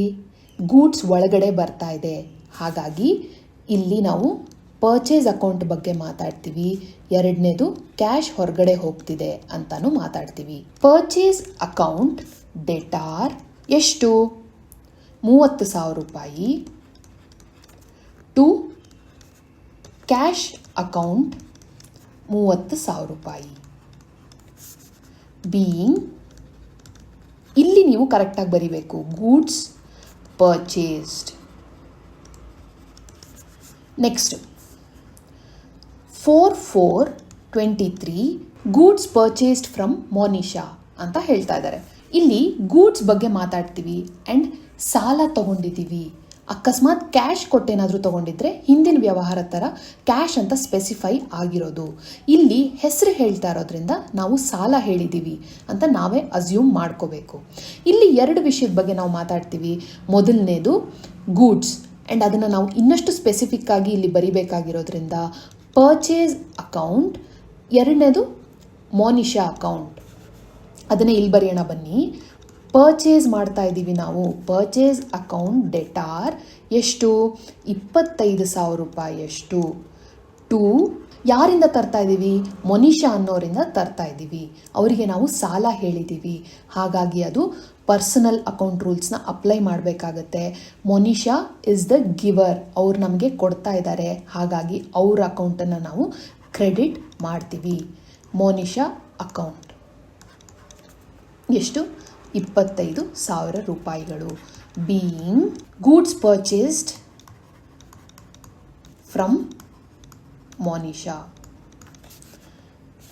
ಗೂಡ್ಸ್ ಒಳಗಡೆ ಬರ್ತಾ ಇದೆ, ಹಾಗಾಗಿ ಇಲ್ಲಿ ನಾವು ಪರ್ಚೇಸ್ ಅಕೌಂಟ್ ಬಗ್ಗೆ ಮಾತಾಡ್ತೀವಿ. ಎರಡನೇದು ಕ್ಯಾಶ್ ಹೊರಗಡೆ ಹೋಗ್ತಿದೆ ಅಂತಾನು ಮಾತಾಡ್ತೀವಿ. ಪರ್ಚೇಸ್ ಅಕೌಂಟ್ ಡೆಟಾರ್ ಎಷ್ಟು? 30,000 ರೂಪಾಯಿ. ಟು ಕ್ಯಾಶ್ ಅಕೌಂಟ್ 30,000 ರೂಪಾಯಿ. ಬೀಯಿಂಗ್ ಇಲ್ಲಿ ನೀವು ಕರೆಕ್ಟಾಗಿ ಬರಿಬೇಕು, goods purchased. Next 4/4/23 goods purchased from Monisha ಅಂತ ಹೇಳ್ತಾ ಇದ್ದಾರೆ. ಇಲ್ಲಿ ಗೂಡ್ಸ್ ಬಗ್ಗೆ ಮಾತಾಡ್ತೀವಿ ಆ್ಯಂಡ್ ಸಾಲ ತಗೊಂಡಿದ್ದೀವಿ. ಅಕಸ್ಮಾತ್ ಕ್ಯಾಶ್ ಕೊಟ್ಟೇನಾದರೂ ತಗೊಂಡಿದ್ರೆ ಹಿಂದಿನ ವ್ಯವಹಾರ ಥರ ಕ್ಯಾಶ್ ಅಂತ ಸ್ಪೆಸಿಫೈ ಆಗಿರೋದು. ಇಲ್ಲಿ ಹೆಸರು ಹೇಳ್ತಾ ಇರೋದ್ರಿಂದ ನಾವು ಸಾಲ ಹೇಳಿದ್ದೀವಿ ಅಂತ ನಾವೇ ಅಸ್ಯೂಮ್ ಮಾಡ್ಕೋಬೇಕು. ಇಲ್ಲಿ ಎರಡು ವಿಷಯದ ಬಗ್ಗೆ ನಾವು ಮಾತಾಡ್ತೀವಿ. ಮೊದಲನೇದು ಗೂಡ್ಸ್ ಆ್ಯಂಡ್ ಅದನ್ನು ನಾವು ಇನ್ನಷ್ಟು ಸ್ಪೆಸಿಫಿಕ್ ಆಗಿ ಇಲ್ಲಿ ಬರಿಬೇಕಾಗಿರೋದ್ರಿಂದ ಪರ್ಚೇಸ್ ಅಕೌಂಟ್. ಎರಡನೇದು ಮೋನಿಶಾ ಅಕೌಂಟ್, ಅದನ್ನೇ ಇಲ್ಲಿ ಬರೆಯೋಣ ಬನ್ನಿ. ಪರ್ಚೇಸ್ ಮಾಡ್ತಾ ಇದ್ದೀವಿ ನಾವು. ಪರ್ಚೇಸ್ ಅಕೌಂಟ್ ಡೆಟಾರ್ ಎಷ್ಟು? 25,000 ರೂಪಾಯಿಯಷ್ಟು. ಟು ಯಾರಿಂದ ತರ್ತಾ ಇದ್ದೀವಿ? ಮೊನಿಶಾ ಅನ್ನೋರಿಂದ ತರ್ತಾ ಇದ್ದೀವಿ. ಅವರಿಗೆ ನಾವು ಸಾಲ ಹೇಳಿದ್ದೀವಿ, ಹಾಗಾಗಿ ಅದು ಪರ್ಸನಲ್ ಅಕೌಂಟ್ ರೂಲ್ಸ್ನ ಅಪ್ಲೈ ಮಾಡಬೇಕಾಗತ್ತೆ. ಮೊನಿಶಾ ಇಸ್ ದ ಗಿವರ್, ಅವ್ರು ನಮಗೆ ಕೊಡ್ತಾ ಇದ್ದಾರೆ, ಹಾಗಾಗಿ ಅವ್ರ ಅಕೌಂಟನ್ನು ನಾವು ಕ್ರೆಡಿಟ್ ಮಾಡ್ತೀವಿ. ಮೋನಿಶಾ ಅಕೌಂಟ್ ಎಷ್ಟು? 25,000 ರೂಪಾಯಿಗಳು. Being goods purchased from Monisha.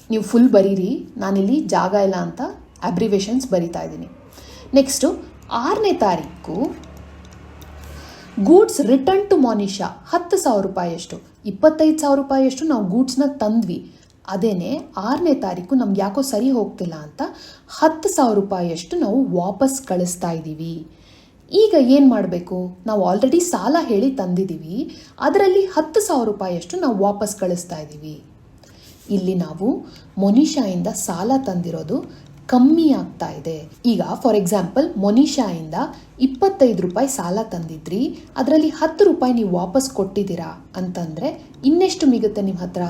ನೀವು ಫುಲ್ ಬರೀರಿ, ನಾನಿಲ್ಲಿ ಜಾಗ ಇಲ್ಲ ಅಂತ ಅಬ್ರಿವೇಷನ್ಸ್ ಬರಿತಾ ಇದ್ದೀನಿ. ನೆಕ್ಸ್ಟು 6ನೇ ತಾರೀಕು ಗೂಡ್ಸ್ ರಿಟರ್ನ್ ಟು ಮೋನಿಶಾ 10,000 ರೂಪಾಯಿಯಷ್ಟು. 25,000 ರೂಪಾಯಿಯಷ್ಟು ನಾವು ಗೂಡ್ಸ್ನ ತಂದ್ವಿ. ಅದೇನೆ 6ನೇ ತಾರೀಕು ನಮ್ಗೆ ಯಾಕೋ ಸರಿ ಹೋಗ್ತಿಲ್ಲ ಅಂತ 10,000 ರೂಪಾಯಿಯಷ್ಟು ನಾವು ವಾಪಸ್ ಕಳಿಸ್ತಾ ಇದ್ದೀವಿ. ಈಗ ಏನು ಮಾಡಬೇಕು? ನಾವು ಆಲ್ರೆಡಿ ಸಾಲ ಹೇಳಿ ತಂದಿದ್ದೀವಿ, ಅದರಲ್ಲಿ 10,000 ರೂಪಾಯಿಯಷ್ಟು ನಾವು ವಾಪಸ್ ಕಳಿಸ್ತಾ ಇದ್ದೀವಿ. ಇಲ್ಲಿ ನಾವು ಮೊನಿಶಾಯಿಂದ ಸಾಲ ತಂದಿರೋದು ಕಮ್ಮಿ ಆಗ್ತಾ ಇದೆ. ಈಗ ಫಾರ್ ಎಕ್ಸಾಂಪಲ್ ಮೊನಿಶಾಯಿಂದ 25 ರೂಪಾಯಿ ಸಾಲ ತಂದಿದ್ರಿ, ಅದರಲ್ಲಿ 10 ರೂಪಾಯಿ ನೀವು ವಾಪಸ್ ಕೊಟ್ಟಿದ್ದೀರಾ ಅಂತಂದರೆ ಇನ್ನೆಷ್ಟು ಮಿಗುತ್ತೆ ನಿಮ್ಮ ಹತ್ರ?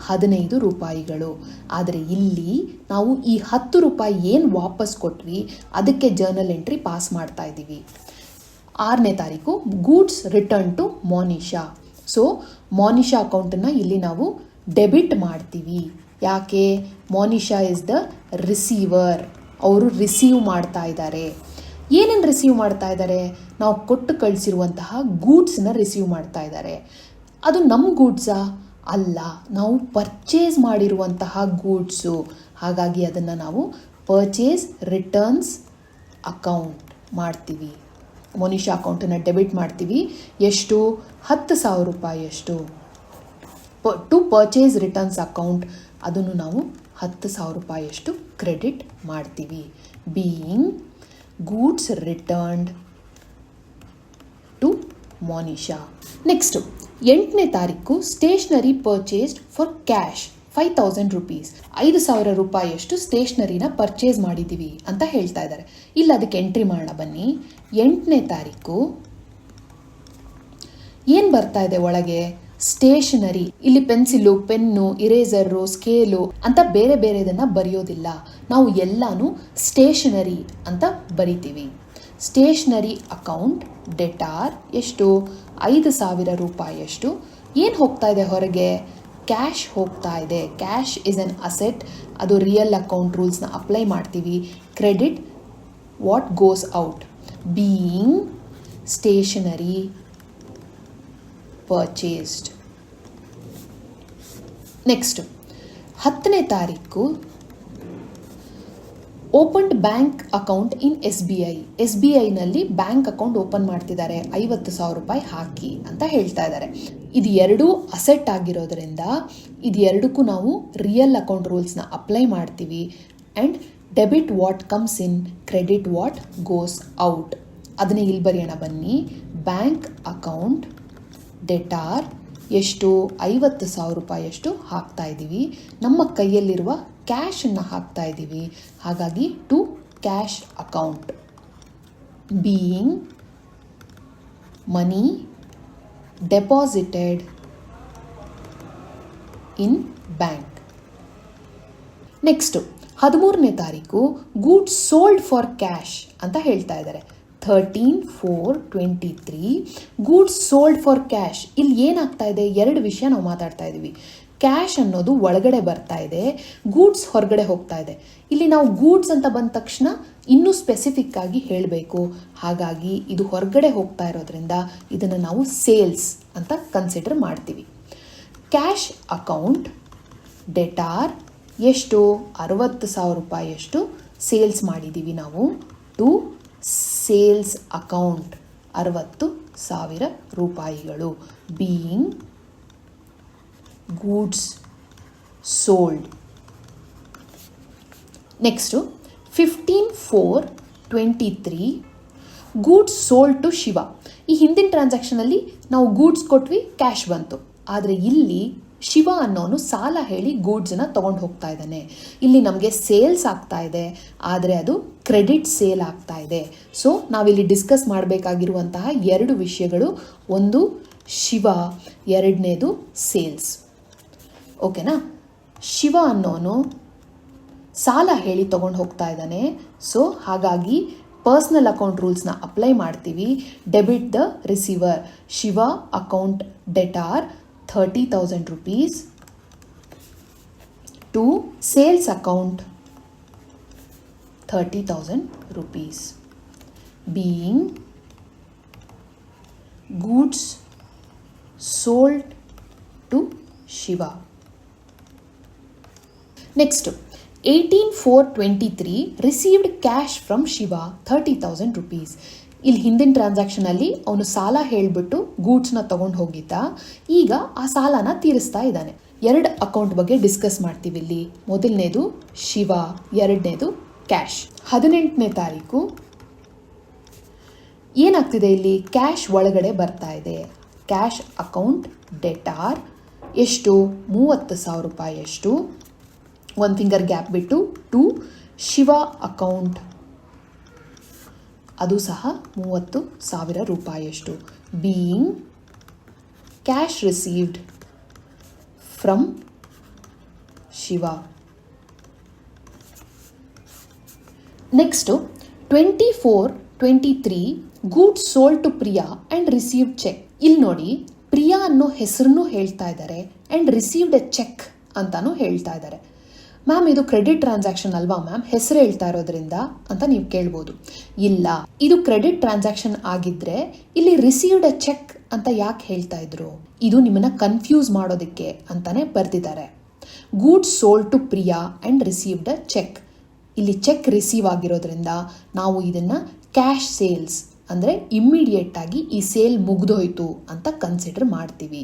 15 ರೂಪಾಯಿಗಳು. ಆದರೆ ಇಲ್ಲಿ ನಾವು ಈ 10 ರೂಪಾಯಿ ಏನು ವಾಪಸ್ ಕೊಟ್ವಿ ಅದಕ್ಕೆ ಜರ್ನಲ್ ಎಂಟ್ರಿ ಪಾಸ್ ಮಾಡ್ತಾ ಇದ್ದೀವಿ. 6ನೇ ತಾರೀಕು goods return to Monisha. So Monisha ಅಕೌಂಟನ್ನು ಇಲ್ಲಿ ನಾವು ಡೆಬಿಟ್ ಮಾಡ್ತೀವಿ. ಯಾಕೆ? ಮೋನಿಶಾ ಇಸ್ ದ ರಿಸೀವರ್, ಅವರು ರಿಸೀವ್ ಮಾಡ್ತಾ ಇದ್ದಾರೆ. ಏನೇನು ರಿಸೀವ್ ಮಾಡ್ತಾ ಇದ್ದಾರೆ? ನಾವು ಕೊಟ್ಟು ಕಳಿಸಿರುವಂತಹ ಗೂಡ್ಸ್ನ ರಿಸೀವ್ ಮಾಡ್ತಾ ಇದ್ದಾರೆ. ಅದು ನಮ್ಮ ಗೂಡ್ಸಾ? ಅಲ್ಲ, ನಾವು ಪರ್ಚೇಸ್ ಮಾಡಿರುವಂತಹ ಗೂಡ್ಸು. ಹಾಗಾಗಿ ಅದನ್ನು ನಾವು ಪರ್ಚೇಸ್ ರಿಟರ್ನ್ಸ್ ಅಕೌಂಟ್ ಮಾಡ್ತೀವಿ. ಮೊನಿಷಾ ಅಕೌಂಟನ್ನು ಡೆಬಿಟ್ ಮಾಡ್ತೀವಿ. ಎಷ್ಟು? 10,000 ರೂಪಾಯಿಯಷ್ಟು. ಟು ಪರ್ಚೇಸ್ ರಿಟರ್ನ್ಸ್ ಅಕೌಂಟ್ ಅದನ್ನು ನಾವು 10,000 ರೂಪಾಯಿಯಷ್ಟು ಕ್ರೆಡಿಟ್ ಮಾಡ್ತೀವಿ. Being goods returned to Monisha. Next 8ನೇ ತಾರೀಕು stationery purchased for cash 5,000 rupees. 5,000 ರೂಪಾಯಿಯಷ್ಟು ಸ್ಟೇಷನರಿನ ಪರ್ಚೇಸ್ ಮಾಡಿದ್ದೀವಿ ಅಂತ ಹೇಳ್ತಾ ಇದ್ದಾರೆ. ಇಲ್ಲ ಅದಕ್ಕೆ ಎಂಟ್ರಿ ಮಾಡೋಣ ಬನ್ನಿ. 8ನೇ ತಾರೀಕು ಏನು ಬರ್ತಾ ಇದೆ ಒಳಗೆ? ಸ್ಟೇಷನರಿ. ಇಲ್ಲಿ ಪೆನ್ಸಿಲು, ಪೆನ್ನು, ಇರೇಸರು, ಸ್ಕೇಲು ಅಂತ ಬೇರೆ ಬೇರೆದನ್ನು ಬರೆಯೋದಿಲ್ಲ. ನಾವು ಎಲ್ಲಾನು ಸ್ಟೇಷನರಿ ಅಂತ ಬರಿತೀವಿ. ಸ್ಟೇಷನರಿ ಅಕೌಂಟ್ ಡೆಟಾರ್ ಎಷ್ಟು? 5,000 ರೂಪಾಯಿಯಷ್ಟು. ಏನು ಹೋಗ್ತಾ ಇದೆ ಹೊರಗೆ? ಕ್ಯಾಶ್ ಹೋಗ್ತಾ ಇದೆ. Cash is an asset. ಅದು ರಿಯಲ್ ಅಕೌಂಟ್ ರೂಲ್ಸ್ನ ಅಪ್ಲೈ ಮಾಡ್ತೀವಿ. Credit what goes out. Being stationery purchased. Next 10ನೇ ತಾರೀಕು opened bank account in SBI. SBIನಲ್ಲಿ ಬ್ಯಾಂಕ್ ಅಕೌಂಟ್ ಓಪನ್ ಮಾಡ್ತಿದ್ದಾರೆ, 50,000 ರೂಪಾಯಿ ಹಾಕಿ ಅಂತ ಹೇಳ್ತಾ ಇದ್ದಾರೆ. ಇದು ಎರಡೂ ಅಸೆಟ್ ಆಗಿರೋದ್ರಿಂದ ಇದು ಎರಡಕ್ಕೂ ನಾವು ರಿಯಲ್ ಅಕೌಂಟ್ ರೂಲ್ಸ್ನ ಅಪ್ಲೈ ಮಾಡ್ತೀವಿ. And debit what comes in, credit what goes out. ಅದನ್ನೇ ಇಲ್ಲಿ ಬರೆಯೋಣ ಬನ್ನಿ. ಬ್ಯಾಂಕ್ ಅಕೌಂಟ್ ಡೆಟಾರ್ ಎಷ್ಟು? 50,000 ರೂಪಾಯಿಯಷ್ಟು ಹಾಕ್ತಾ ಇದ್ದೀವಿ. ನಮ್ಮ ಕೈಯಲ್ಲಿರುವ ಕ್ಯಾಶನ್ನು ಹಾಕ್ತಾ ಇದ್ದೀವಿ. ಹಾಗಾಗಿ to cash account. Being money deposited in bank. Next 13ನೇ ತಾರೀಕು ಗೂಡ್ಸ್ ಸೋಲ್ಡ್ ಫಾರ್ ಕ್ಯಾಶ್ ಅಂತ ಹೇಳ್ತಾ ಇದ್ದಾರೆ. 13/4/23 ಗೂಡ್ಸ್ ಸೋಲ್ಡ್ ಫಾರ್ ಕ್ಯಾಶ್. ಇಲ್ಲಿ ಏನಾಗ್ತಾ ಇದೆ? ಎರಡು ವಿಷಯ ನಾವು ಮಾತಾಡ್ತಾ ಇದ್ದೀವಿ. ಕ್ಯಾಶ್ ಅನ್ನೋದು ಒಳಗಡೆ ಬರ್ತಾ ಇದೆ, ಗೂಡ್ಸ್ ಹೊರಗಡೆ ಹೋಗ್ತಾ ಇದೆ. ಇಲ್ಲಿ ನಾವು ಗೂಡ್ಸ್ ಅಂತ ಬಂದ ತಕ್ಷಣ ಇನ್ನೂ ಸ್ಪೆಸಿಫಿಕ್ ಆಗಿ ಹೇಳಬೇಕು. ಹಾಗಾಗಿ ಇದು ಹೊರಗಡೆ ಹೋಗ್ತಾ ಇರೋದ್ರಿಂದ ಇದನ್ನು ನಾವು ಸೇಲ್ಸ್ ಅಂತ ಕನ್ಸಿಡರ್ ಮಾಡ್ತೀವಿ. ಕ್ಯಾಶ್ ಅಕೌಂಟ್ ಡೆಟಾರ್ ಎಷ್ಟು? 60,000 ರೂಪಾಯಿಯಷ್ಟು ಸೇಲ್ಸ್ ಮಾಡಿದ್ದೀವಿ ನಾವು. ಟು ಸೇಲ್ಸ್ ಅಕೌಂಟ್ 60,000 ರೂಪಾಯಿಗಳು. Being goods sold. Next 15/4/23 goods sold to Shiva. ಈ ಹಿಂದಿನ ಟ್ರಾನ್ಸಾಕ್ಷನಲ್ಲಿ ನಾವು ಗೂಡ್ಸ್ ಕೊಟ್ವಿ, ಕ್ಯಾಶ್ ಬಂತು. ಆದರೆ ಇಲ್ಲಿ ಶಿವ ಅನ್ನೋನು ಸಾಲ ಹೇಳಿ ಗೂಡ್ಸನ್ನು ತೊಗೊಂಡು ಹೋಗ್ತಾ ಇದ್ದಾನೆ. ಇಲ್ಲಿ ನಮಗೆ ಸೇಲ್ಸ್ ಆಗ್ತಾ ಇದೆ, ಆದರೆ ಅದು ಕ್ರೆಡಿಟ್ ಸೇಲ್ ಆಗ್ತಾ ಇದೆ. ಸೊ ನಾವಿಲ್ಲಿ ಡಿಸ್ಕಸ್ ಮಾಡಬೇಕಾಗಿರುವಂತಹ ಎರಡು ವಿಷಯಗಳು, ಒಂದು ಶಿವ, ಎರಡನೇದು ಸೇಲ್ಸ್. ಓಕೆನಾ? ಶಿವ ಅನ್ನೋನು ಸಾಲ ಹೇಳಿ ತೊಗೊಂಡು ಹೋಗ್ತಾ ಇದ್ದಾನೆ. ಸೊ ಹಾಗಾಗಿ ಪರ್ಸ್ನಲ್ ಅಕೌಂಟ್ ರೂಲ್ಸ್ನ ಅಪ್ಲೈ ಮಾಡ್ತೀವಿ. Debit the receiver. Shiva account debtor 30,000 rupees to sales account 30,000 rupees. Being goods sold to Shiva. Next 18/4/23 received cash from Shiva 30,000 rupees. ಇಲ್ಲಿ ಹಿಂದಿನ ಟ್ರಾನ್ಸಾಕ್ಷನಲ್ಲಿ ಅವನು ಸಾಲ ಹೇಳಿಬಿಟ್ಟು ಗೂಡ್ಸ್ನ ತೊಗೊಂಡು ಹೋಗಿದ್ದ. ಈಗ ಆ ಸಾಲನ ತೀರಿಸ್ತಾ ಇದ್ದಾನೆ. ಎರಡು ಅಕೌಂಟ್ ಬಗ್ಗೆ ಡಿಸ್ಕಸ್ ಮಾಡ್ತೀವಿ ಇಲ್ಲಿ. ಮೊದಲನೇದು ಶಿವ, ಎರಡನೇದು ಕ್ಯಾಶ್. 18ನೇ ತಾರೀಕು ಏನಾಗ್ತಿದೆ? ಇಲ್ಲಿ ಕ್ಯಾಶ್ ಒಳಗಡೆ ಬರ್ತಾ ಇದೆ. ಕ್ಯಾಶ್ ಅಕೌಂಟ್ ಡೆಟಾರ್ ಎಷ್ಟು? 30,000 ರೂಪಾಯಿಯಷ್ಟು. ಒಂದು ಫಿಂಗರ್ ಗ್ಯಾಪ್ ಬಿಟ್ಟು ಟು ಶಿವ ಅಕೌಂಟ್, ಅದು ಸಹ 30,000 ರೂಪಾಯಿಯಷ್ಟು. Being cash received from Shiva. Next 24/23 goods sold to Priya and received cheque. ಇಲ್ಲಿ ನೋಡಿ, ಪ್ರಿಯಾ ಅನ್ನೋ ಹೆಸರನ್ನು ಹೇಳ್ತಾ ಇದ್ದಾರೆ ಆ್ಯಂಡ್ ರಿಸೀವ್ಡ್ ಎ ಚೆಕ್ ಅಂತಾನು ಹೇಳ್ತಾ ಇದ್ದಾರೆ. ಮ್ಯಾಮ್ ಇದು ಕ್ರೆಡಿಟ್ ಟ್ರಾನ್ಸಾಕ್ಷನ್ ಅಲ್ವಾ ಮ್ಯಾಮ್, ಹೆಸರು ಹೇಳ್ತಾ ಇರೋದ್ರಿಂದ ಅಂತ ನೀವು ಕೇಳ್ಬೋದು. ಇಲ್ಲ, ಇದು ಕ್ರೆಡಿಟ್ ಟ್ರಾನ್ಸಾಕ್ಷನ್ ಆಗಿದ್ರೆ ಇಲ್ಲಿ ರಿಸೀವ್ಡ್ ಎ ಚೆಕ್ ಅಂತ ಯಾಕೆ ಹೇಳ್ತಾ ಇದ್ರು? ಇದು ನಿಮ್ಮನ್ನ ಕನ್ಫ್ಯೂಸ್ ಮಾಡೋದಕ್ಕೆ ಅಂತಾನೆ ಬರ್ದಿದ್ದಾರೆ. Goods sold to Priya and received a cheque. ಇಲ್ಲಿ ಚೆಕ್ ರಿಸೀವ್ ಆಗಿರೋದ್ರಿಂದ ನಾವು ಇದನ್ನ ಕ್ಯಾಶ್ ಸೇಲ್ಸ್ ಅಂದರೆ ಇಮ್ಮಿಡಿಯೇಟಾಗಿ ಈ ಸೇಲ್ ಮುಗ್ದೋಯ್ತು ಅಂತ ಕನ್ಸಿಡರ್ ಮಾಡ್ತೀವಿ.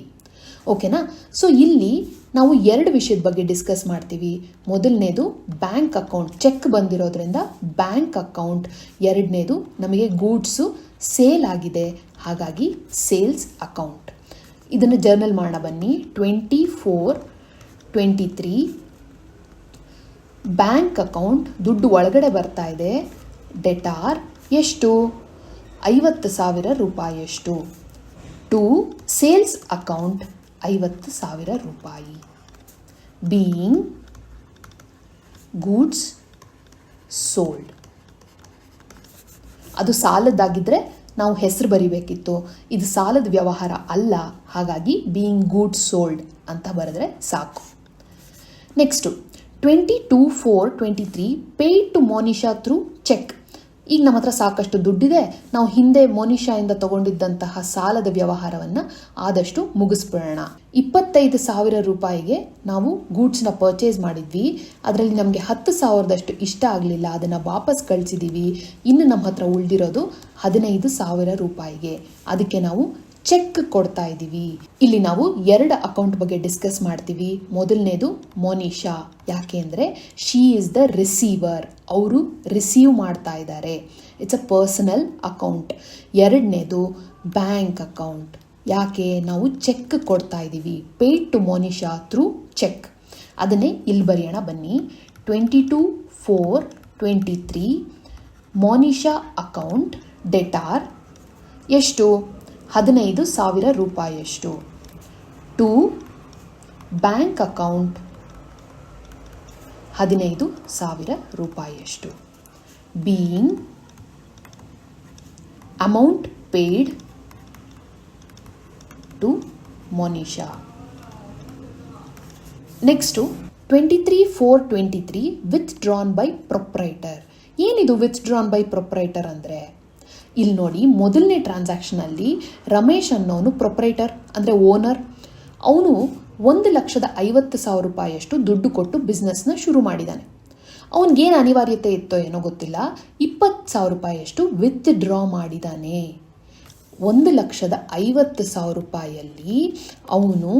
ಓಕೆನಾ? ಸೊ ಇಲ್ಲಿ ನಾವು 2 ವಿಷಯದ ಬಗ್ಗೆ ಡಿಸ್ಕಸ್ ಮಾಡ್ತೀವಿ. ಮೊದಲನೇದು ಬ್ಯಾಂಕ್ ಅಕೌಂಟ್, ಚೆಕ್ ಬಂದಿರೋದ್ರಿಂದ ಬ್ಯಾಂಕ್ ಅಕೌಂಟ್. ಎರಡನೇದು ನಮಗೆ ಗೂಡ್ಸು ಸೇಲ್ ಆಗಿದೆ, ಹಾಗಾಗಿ ಸೇಲ್ಸ್ ಅಕೌಂಟ್. ಇದನ್ನು ಜರ್ನಲ್ ಮಾಡೋಣ ಬನ್ನಿ. 24-23 ಬ್ಯಾಂಕ್ ಅಕೌಂಟ್, ದುಡ್ಡು ಒಳಗಡೆ ಬರ್ತಾ ಇದೆ. ಡೆಟಾರ್ ಎಷ್ಟು? 50,000 ರೂಪಾಯಿಯಷ್ಟು. ಟು ಸೇಲ್ಸ್ ಅಕೌಂಟ್ 50,000 ರೂಪಾಯಿ. Being goods sold. ಅದು ಸಾಲದಾಗಿದ್ದರೆ ನಾವು ಹೆಸರು ಬರಿಬೇಕಿತ್ತು. ಇದು ಸಾಲದ ವ್ಯವಹಾರ ಅಲ್ಲ, ಹಾಗಾಗಿ ಬೀಯಿಂಗ್ ಗೂಡ್ಸ್ ಸೋಲ್ಡ್ ಅಂತ ಬರೆದ್ರೆ ಸಾಕು. Next 22/4/23 paid to Monisha through cheque. ಈಗ ನಮ್ಮ ಹತ್ರ ಸಾಕಷ್ಟು ದುಡ್ಡಿದೆ, ನಾವು ಹಿಂದೆ ಮೋನಿಶಾಯಿಂದ ತಗೊಂಡಿದ್ದಂತಹ ಸಾಲದ ವ್ಯವಹಾರವನ್ನು ಆದಷ್ಟು ಮುಗಿಸ್ಬಿಡೋಣ. 25,000 ರೂಪಾಯಿಗೆ ನಾವು ಗೂಡ್ಸ್ನ ಪರ್ಚೇಸ್ ಮಾಡಿದ್ವಿ. ಅದರಲ್ಲಿ ನಮಗೆ 10,000ದಷ್ಟು ಇಷ್ಟ ಆಗಲಿಲ್ಲ, ಅದನ್ನು ವಾಪಸ್ ಕಳಿಸಿದ್ದೀವಿ. ಇನ್ನು ನಮ್ಮ ಹತ್ರ ಉಳಿದಿರೋದು 15,000 ರೂಪಾಯಿಗೆ. ಅದಕ್ಕೆ ನಾವು ಚೆಕ್ ಕೊಡ್ತಾ ಇದ್ದೀವಿ. ಇಲ್ಲಿ ನಾವು 2 ಅಕೌಂಟ್ ಬಗ್ಗೆ ಡಿಸ್ಕಸ್ ಮಾಡ್ತೀವಿ. ಮೊದಲನೇದು ಮೋನಿಶಾ, ಯಾಕೆ ಅಂದರೆ ಶಿ ಈಸ್ ದ ರಿಸೀವರ್, ಅವರು ರಿಸೀವ್ ಮಾಡ್ತಾ ಇದ್ದಾರೆ. It's a personal account. ಎರಡನೇದು ಬ್ಯಾಂಕ್ ಅಕೌಂಟ್, ಯಾಕೆ ನಾವು ಚೆಕ್ ಕೊಡ್ತಾ ಇದ್ದೀವಿ. Paid to Monisha through cheque. ಅದನ್ನೇ ಇಲ್ಲಿ ಬರೆಯೋಣ ಬನ್ನಿ. 22/4/23 ಮೋನಿಶಾ ಅಕೌಂಟ್ ಡೆಟಾರ್ ಎಷ್ಟು? 15,000 ರೂಪಾಯಿಯಷ್ಟು. ಟು ಬ್ಯಾಂಕ್ ಅಕೌಂಟ್ 15,000 ರೂಪಾಯಿಯಷ್ಟು. Being amount paid to Monisha. Next 23/4/23 withdrawn by proprietor. ಏನಿದು ವಿತ್ಡ್ರಾನ್ ಬೈ ಪ್ರೊಪ್ರೈಟರ್ ಅಂದರೆ? ಇಲ್ಲಿ ನೋಡಿ, ಮೊದಲನೇ ಟ್ರಾನ್ಸಾಕ್ಷನಲ್ಲಿ ರಮೇಶ್ ಅನ್ನೋನು ಪ್ರೊಪ್ರೈಟರ್ ಅಂದರೆ ಓನರ್. ಅವನು 1,50,000 ರೂಪಾಯಿಯಷ್ಟು ದುಡ್ಡು ಕೊಟ್ಟು ಬಿಸ್ನೆಸ್ನ ಶುರು ಮಾಡಿದ್ದಾನೆ. ಅವನಿಗೇನು ಅನಿವಾರ್ಯತೆ ಇತ್ತೋ ಏನೋ ಗೊತ್ತಿಲ್ಲ, 20,000 ರೂಪಾಯಿಯಷ್ಟು ವಿತ್ಡ್ರಾ ಮಾಡಿದ್ದಾನೆ. 1,50,000 ರೂಪಾಯಿಯಲ್ಲಿ ಅವನು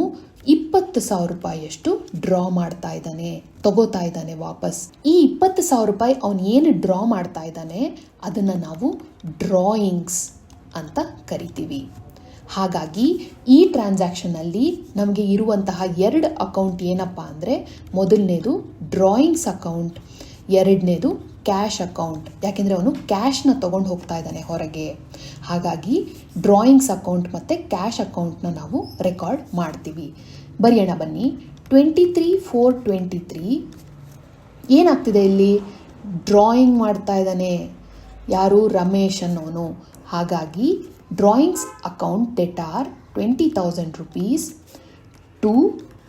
20,000 ರೂಪಾಯಿಯಷ್ಟು ಡ್ರಾ ಮಾಡ್ತಾ ಇದ್ದಾನೆ, ತಗೋತಾ ಇದ್ದಾನೆ ವಾಪಸ್. ಈ 20,000 ರೂಪಾಯಿ ಅವನು ಏನು ಡ್ರಾ ಮಾಡ್ತಾ ಇದ್ದಾನೆ ಅದನ್ನು ನಾವು ಡ್ರಾಯಿಂಗ್ಸ್ ಅಂತ ಕರಿತೀವಿ. ಹಾಗಾಗಿ ಈ ಟ್ರಾನ್ಸಾಕ್ಷನಲ್ಲಿ ನಮಗೆ ಇರುವಂತಹ 2 ಅಕೌಂಟ್ ಏನಪ್ಪ ಅಂದರೆ, ಮೊದಲನೇದು ಡ್ರಾಯಿಂಗ್ಸ್ ಅಕೌಂಟ್, ಎರಡನೇದು ಕ್ಯಾಶ್ ಅಕೌಂಟ್. ಯಾಕೆಂದರೆ ಅವನು ಕ್ಯಾಶ್ನ ತೊಗೊಂಡು ಹೋಗ್ತಾ ಇದ್ದಾನೆ ಹೊರಗೆ. ಹಾಗಾಗಿ ಡ್ರಾಯಿಂಗ್ಸ್ ಅಕೌಂಟ್ ಮತ್ತು ಕ್ಯಾಶ್ ಅಕೌಂಟ್ನ ನಾವು ರೆಕಾರ್ಡ್ ಮಾಡ್ತೀವಿ. ಬರೆಯೋಣ ಬನ್ನಿ. 23/4/23 ಏನಾಗ್ತಿದೆ ಇಲ್ಲಿ? ಡ್ರಾಯಿಂಗ್ ಮಾಡ್ತಾ ಇದ್ದಾನೆ. ಯಾರು? ರಮೇಶ್ ಅನ್ನೋನು. ಹಾಗಾಗಿ drawings account debtor 20,000 rupees. To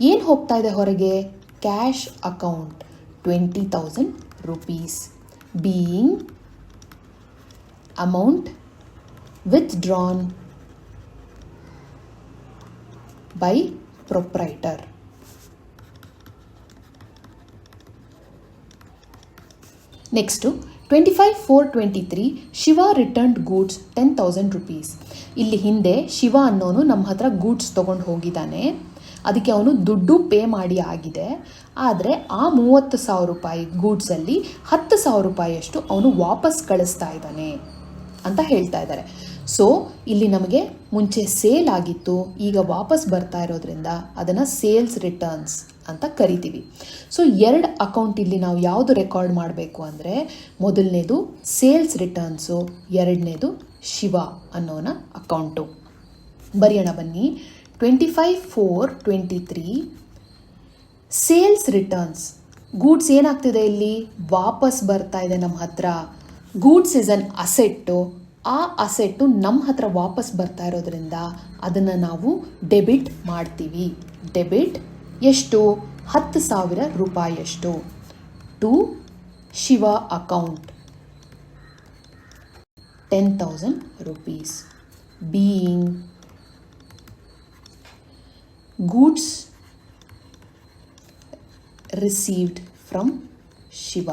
ಏನು ಹೋಗ್ತಾ ಇದೆ ಹೊರಗೆ? Cash account 20,000 rupees. Being amount withdrawn by proprietor. Next 25/4/23 Shiva returned goods 10,000 rupees. ಇಲ್ಲಿ ಹಿಂದೆ ಶಿವ ಅನ್ನೋನು ನಮ್ಮ ಹತ್ರ ಗೂಡ್ಸ್ ತೊಗೊಂಡು ಹೋಗಿದ್ದಾನೆ. ಅದಕ್ಕೆ ಅವನು ದುಡ್ಡು ಪೇ ಮಾಡಿ ಆಗಿದೆ. ಆದರೆ ಆ 30,000 ರೂಪಾಯಿ ಗೂಡ್ಸಲ್ಲಿ 10,000 ರೂಪಾಯಿಯಷ್ಟು ಅವನು ವಾಪಸ್ ಕಳಿಸ್ತಾ ಇದ್ದಾನೆ ಅಂತ ಹೇಳ್ತಾ ಇದ್ದಾರೆ. ಸೊ ಇಲ್ಲಿ ನಮಗೆ ಮುಂಚೆ ಸೇಲ್ ಆಗಿತ್ತು, ಈಗ ವಾಪಸ್ ಬರ್ತಾ ಇರೋದ್ರಿಂದ ಅದನ್ನು ಸೇಲ್ಸ್ ರಿಟರ್ನ್ಸ್ ಅಂತ ಕರಿತೀವಿ. ಸೊ 2 ಅಕೌಂಟ್ ಇಲ್ಲಿ ನಾವು ಯಾವುದು ರೆಕಾರ್ಡ್ ಮಾಡಬೇಕು ಅಂದರೆ, ಮೊದಲನೇದು ಸೇಲ್ಸ್ ರಿಟರ್ನ್ಸು, ಎರಡನೇದು ಶಿವ ಅನ್ನೋನ ಅಕೌಂಟು. ಬರೆಯೋಣ ಬನ್ನಿ. 25/4/23 ಸೇಲ್ಸ್ ರಿಟರ್ನ್ಸ್. ಗೂಡ್ಸ್ ಏನಾಗ್ತಿದೆ ಇಲ್ಲಿ? ವಾಪಸ್ ಬರ್ತಾ ಇದೆ ನಮ್ಮ ಹತ್ರ. Goods is an asset. ಆ ಅಸೆಟ್ಟು ನಮ್ಮ ಹತ್ರ ವಾಪಸ್ ಬರ್ತಾ ಇರೋದ್ರಿಂದ ಅದನ್ನು ನಾವು ಡೆಬಿಟ್ ಮಾಡ್ತೀವಿ. ಡೆಬಿಟ್ ಎಷ್ಟು? 10,000 ರೂಪಾಯಿಯಷ್ಟು. To Shiva account 10,000 rupees. Being goods received from Shiva.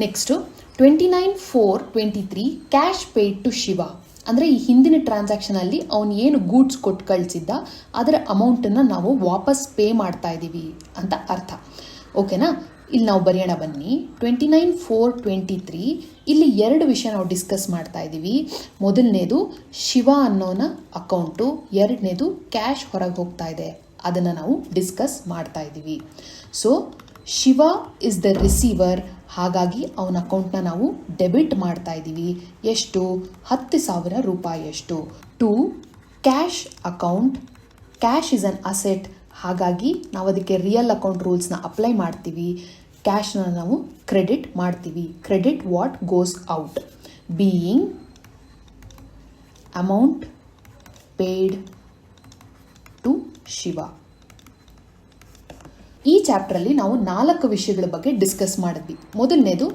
Next 29/4/23 cash paid to Shiva. ಅಂದರೆ ಈ ಹಿಂದಿನ ಟ್ರಾನ್ಸಾಕ್ಷನಲ್ಲಿ ಅವನು ಏನು ಗೂಡ್ಸ್ ಕೊಟ್ಟು ಕಳಿಸಿದ್ದ ಅದರ ಅಮೌಂಟನ್ನು ನಾವು ವಾಪಸ್ ಪೇ ಮಾಡ್ತಾ ಇದ್ದೀವಿ ಅಂತ ಅರ್ಥ. ಓಕೆನಾ? ಇಲ್ಲಿ ನಾವು ಬರೆಯೋಣ ಬನ್ನಿ. 29/4/23 ಇಲ್ಲಿ 2 ವಿಷಯ ನಾವು ಡಿಸ್ಕಸ್ ಮಾಡ್ತಾ ಇದ್ದೀವಿ. ಮೊದಲನೇದು ಶಿವ ಅನ್ನೋನ ಅಕೌಂಟು, ಎರಡನೇದು ಕ್ಯಾಶ್ ಹೊರಗೆ ಹೋಗ್ತಾ ಇದೆ, ಅದನ್ನು ನಾವು ಡಿಸ್ಕಸ್ ಮಾಡ್ತಾ ಇದ್ದೀವಿ. So Shiva is the receiver, ಹಾಗಾಗಿ ಅವನ ಅಕೌಂಟ್ನ ನಾವು ಡೆಬಿಟ್ ಮಾಡ್ತಾ ಇದ್ದೀವಿ. ಎಷ್ಟು? 10,000 ರೂಪಾಯಿಯಷ್ಟು. To cash account, cash is an asset, ಹಾಗಾಗಿ ನಾವು ಅದಕ್ಕೆ ರಿಯಲ್ ಅಕೌಂಟ್ ರೂಲ್ಸ್ನ ಅಪ್ಲೈ ಮಾಡ್ತೀವಿ. ಕ್ಯಾಶ್ನ ನಾವು ಕ್ರೆಡಿಟ್ ಮಾಡ್ತೀವಿ. Credit what goes out, being amount paid to Shiva. ಈ ಚಾಪ್ಟ್ರಲ್ಲಿ ನಾವು 4 ವಿಷಯಗಳ ಬಗ್ಗೆ ಡಿಸ್ಕಸ್ ಮಾಡಿದ್ವಿ. ಮೊದಲನೇದು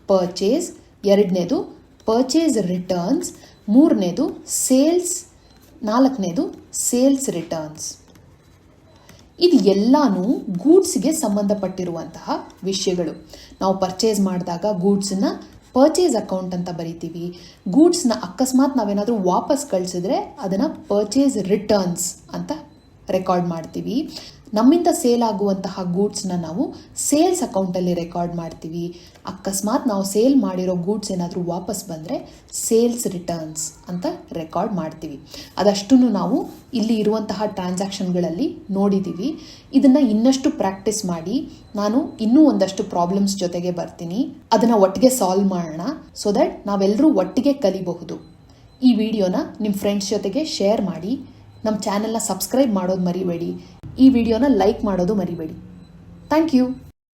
ಪರ್ಚೇಸ್, ಎರಡನೇದು ಪರ್ಚೇಸ್ ರಿಟರ್ನ್ಸ್, ಮೂರನೇದು ಸೇಲ್ಸ್, ನಾಲ್ಕನೇದು ಸೇಲ್ಸ್ ರಿಟರ್ನ್ಸ್. ಇದು ಎಲ್ಲಾನು ಗೂಡ್ಸ್ಗೆ ಸಂಬಂಧಪಟ್ಟಿರುವಂತಹ ವಿಷಯಗಳು. ನಾವು ಪರ್ಚೇಸ್ ಮಾಡಿದಾಗ ಗೂಡ್ಸನ್ನ ಪರ್ಚೇಸ್ ಅಕೌಂಟ್ ಅಂತ ಬರಿತೀವಿ. ಗೂಡ್ಸ್ನ ಅಕಸ್ಮಾತ್ ನಾವೇನಾದರೂ ವಾಪಸ್ ಕಳಿಸಿದ್ರೆ ಅದನ್ನು ಪರ್ಚೇಸ್ ರಿಟರ್ನ್ಸ್ ಅಂತ ರೆಕಾರ್ಡ್ ಮಾಡ್ತೀವಿ. ನಮ್ಮಿಂದ ಸೇಲ್ ಆಗುವಂತಹ ಗೂಡ್ಸ್ನ ನಾವು ಸೇಲ್ಸ್ ಅಕೌಂಟಲ್ಲಿ ರೆಕಾರ್ಡ್ ಮಾಡ್ತೀವಿ. ಅಕಸ್ಮಾತ್ ನಾವು ಸೇಲ್ ಮಾಡಿರೋ ಗೂಡ್ಸ್ ಏನಾದರೂ ವಾಪಸ್ ಬಂದರೆ ಸೇಲ್ಸ್ ರಿಟರ್ನ್ಸ್ ಅಂತ ರೆಕಾರ್ಡ್ ಮಾಡ್ತೀವಿ. ಅದಷ್ಟನ್ನು ನಾವು ಇಲ್ಲಿ ಇರುವಂತಹ ಟ್ರಾನ್ಸಾಕ್ಷನ್ಗಳಲ್ಲಿ ನೋಡಿದ್ದೀವಿ. ಇದನ್ನು ಇನ್ನಷ್ಟು ಪ್ರಾಕ್ಟೀಸ್ ಮಾಡಿ ನಾನು ಇನ್ನೂ ಒಂದಷ್ಟು ಪ್ರಾಬ್ಲಮ್ಸ್ ಜೊತೆಗೆ ಬರ್ತೀನಿ. ಅದನ್ನು ಒಟ್ಟಿಗೆ ಸಾಲ್ವ್ ಮಾಡೋಣ, ಸೊ ದಟ್ ನಾವೆಲ್ಲರೂ ಒಟ್ಟಿಗೆ ಕಲಿಬಹುದು. ಈ ವಿಡಿಯೋನ ನಿಮ್ಮ ಫ್ರೆಂಡ್ಸ್ ಜೊತೆಗೆ ಶೇರ್ ಮಾಡಿ. ನಮ್ಮ ಚಾನೆಲ್ನ ಸಬ್ಸ್ಕ್ರೈಬ್ ಮಾಡೋದು ಮರಿಬೇಡಿ. ಈ ವಿಡಿಯೋನ ಲೈಕ್ ಮಾಡೋದು ಮರಿಬೇಡಿ. Thank you.